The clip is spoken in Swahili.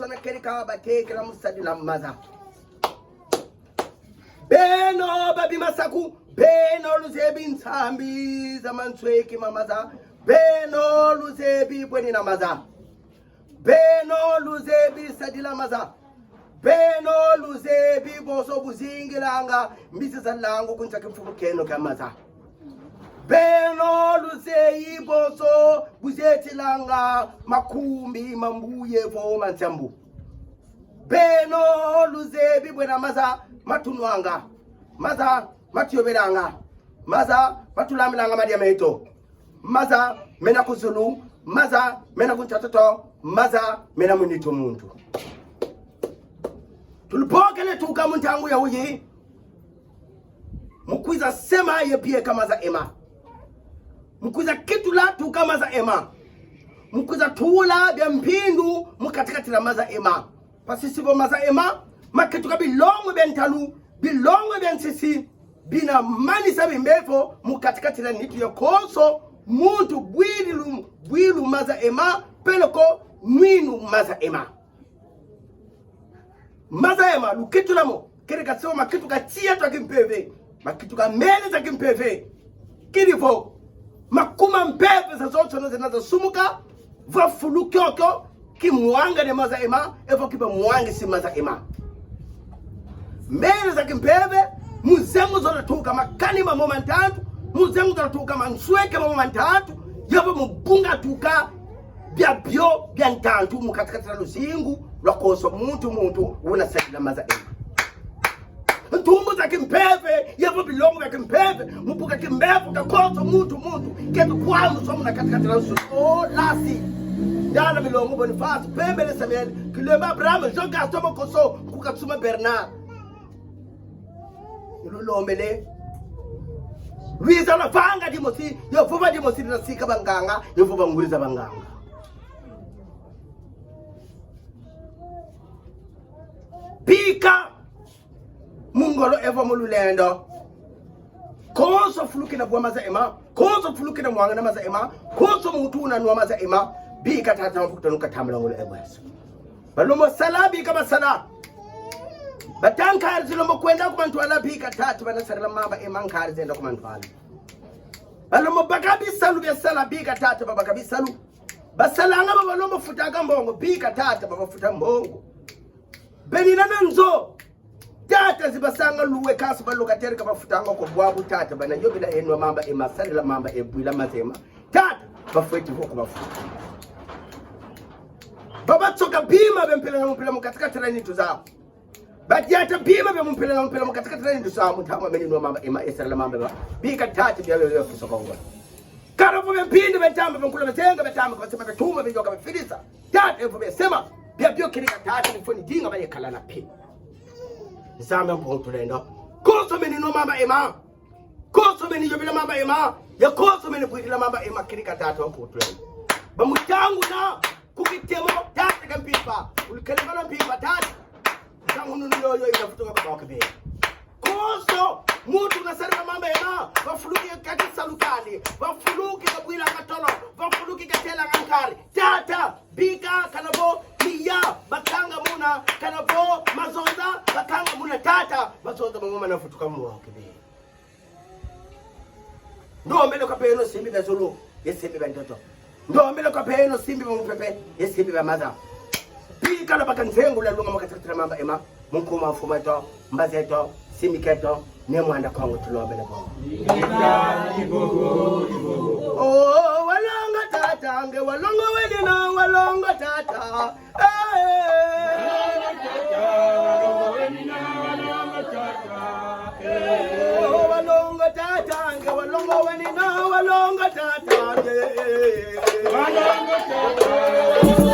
na kerika bateke la musadi na maza beno babi masaku beno luzebi nsambi zamansweki mamaza, beno luzebi bweni namaza, beno luzebi sadila maza, beno luzebi boso buzingilanga mbisi zalangu kunchaki mfumu keno kamaza, beno luzeyi boso buzetilanga makumbi mambuye vo mansambu, beno luzebi bwena maza matunwanga, maza matioberanga, maza matulamilanga madiameto, maza mena kuzulu, maza mena kunchatoto, maza mena munito muntu. Tulipokele tuka muntangu ya uji, mukwiza sema ye pie kama za ema, mukwiza kitula tuka maza ema, mukwiza tuula bia mpindu mukatikati la maza ema. Pasisibo maza ema, makituka bilongo bentalu, bilongo bensisi, bina mani sabi mbefo mukatikati la nitu ya koso, muntu bwilu maza ema, peloko nwinu maza ema. Maza ema lukitu lamo, kiri kasema makitu kachia tuwa kimpeve, makitu kamele za kimpeve, kirifo, makuma mpeve za zoto na zinaza sumuka, vafulu kyoko, kimuanga de maza ema, evo kipa muangi si maza ema. Mbele za kimpeve, muzengu zola tuka makani mamomantatu, muzengu zola tuka mansweke mamomantatu, yapo mbunga tuka, bia bio, bia ntantu, mukatikati la luzingu, lakoso muntu, unasakila maza ema. Ntumbu za kimpeve, yapo bilongo ya kimpeve, mpuka kimbevu, kakoso muntu, ketu kwa musomu na katikati la luzingu, oh, lasi. Dala bilongo Boniface, pembele Samuel, kilema Abraham, Jean Gaston Mokoso, kukatsuma Bernard. Lulombele. Luisa la fanga dimosi, yofuba dimosi na sika banganga, yofuba nguriza banganga. Pika mungolo evo mululendo. Koso fuluki na bwa maza ema, koso fuluki na mwanga na maza ema, koso mutuna nuwa maza ema, bika tata mfukutanuka tamla ngolo evo yesu. Balomo sala bika basala. Batankari zilombo kwenda kumantwala bika tatu banasarila mamba emankari zenda kumantwala. Balomo bakabisalu biasala bika tatu babakabisalu. Basalanga balomo futaka mbongo bika tatu babafuta mbongo. Benina nzo tata zibasanga luwe kasu balokateri kabafutanga ko bwabu tata bana yobila enwa mamba emasarila mamba ebwila mazema. Tata bafweti voko bafuta. Baba tsoka bima bempela mpela mukatikati la nitu zao. Batiata bima bempela mukatikati la nitu zao mutama menino mamba ema esarila mamba bika tata bya leo fusokonga. Karafu bempinde betamba benkula betenga betamba basema betuma benyoka befilisa. Tata evo besema bia bio kirika tata nifoni dinga baye kala na pi. Zama mpotulenda. Koso menino mamba ema. Koso meni yobila mamba ema. Ya koso meni bwidila mamba ema kirika tata mpotulenda. Bamutangu na kukitemo tata kampipa. Ulikelema na mpipa tata. Zangu nunuyoyo inafutuka kwa wakabea. Koso mutu nasarima mamba ema. Wafuluki kati salukani. Wafuluki kabwila katolo. Wafuluki katela ngankari. Tata bika kanabo liya bakanga muna kanabo mazonda bakanga muna tata mazonda mama nafutuka mu wakabea. Ndo mbele kwa peno simbi bezulu. Yesimbi bandoto. Ndo mbele kwa peno simbi mpepe. Yesimbi bamaza. Bika la bakanzengu la lunga makatakatira mamba ema. Munkuma fumato, mbazeto, simiketo, nemwanda kwangu tulobele bo. Oh, walonga tata, nge walonga wedina, walonga tata. Oh, walonga tata, nge walonga wedina, walonga tata. Walonga tata.